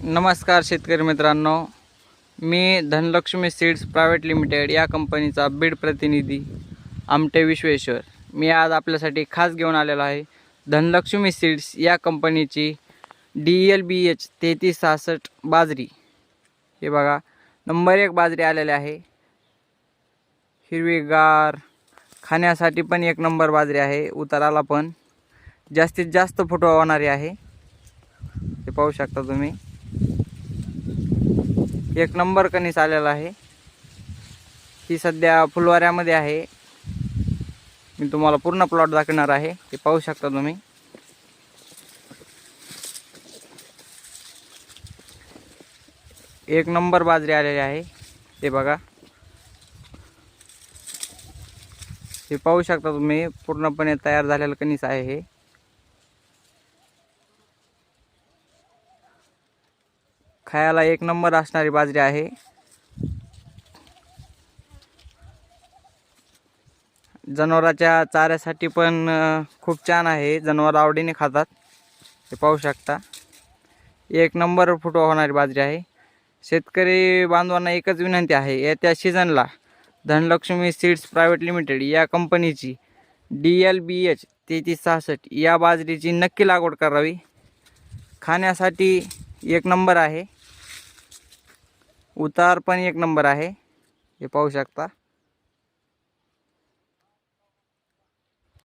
नमस्कार शेतकरी मित्रांनो, मी धनलक्ष्मी सीड्स प्रायव्हेट लिमिटेड या कंपनीचा बीड प्रतिनिधी आमटे विश्वेश्वर। मी आज आपल्यासाठी खास घेऊन आलेलो आहे धनलक्ष्मी सीड्स या कंपनीची DLBH 3366 बाजरी। हे बघा, नंबर 1 बाजरी आलेली आहे। हिरवीगार, खाण्यासाठी पण एक नंबर बाजरी आहे। उताराला पण जास्तीत जास्त फुटवा होणारी आहे। हे पाहू शकता तुम्ही, एक नंबर कणीस आलेला आहे। ही सध्या फुलवाऱ्यामध्ये आहे। मी तुम्हाला पूर्ण प्लॉट दाखवणार आहे। हे पाहू शकता तुम्ही, एक नंबर बाजरी आलेली आहे। हे बघा, हे पाहू शकता तुम्ही, पूर्णपणे तयार झालेलं कणीस आहे हे। खायला एक नंबर असणारी बाजरी आहे। जनावरांच्या चाऱ्यासाठी पण खूप छान आहे, जनावर आवडीने खातात। हे पाहू शकता, एक नंबर फुटवा होणारी बाजरी आहे। शेतकरी बांधवांना एकच विनंती आहे, येत्या सीझनला धनलक्ष्मी सीड्स प्रायव्हेट लिमिटेड या कंपनीची DLBH 3366 या बाजरीची नक्की लागवड करावी। खाण्यासाठी एक नंबर आहे, उतार पण एक नंबर आहे। हे पाहू शकता।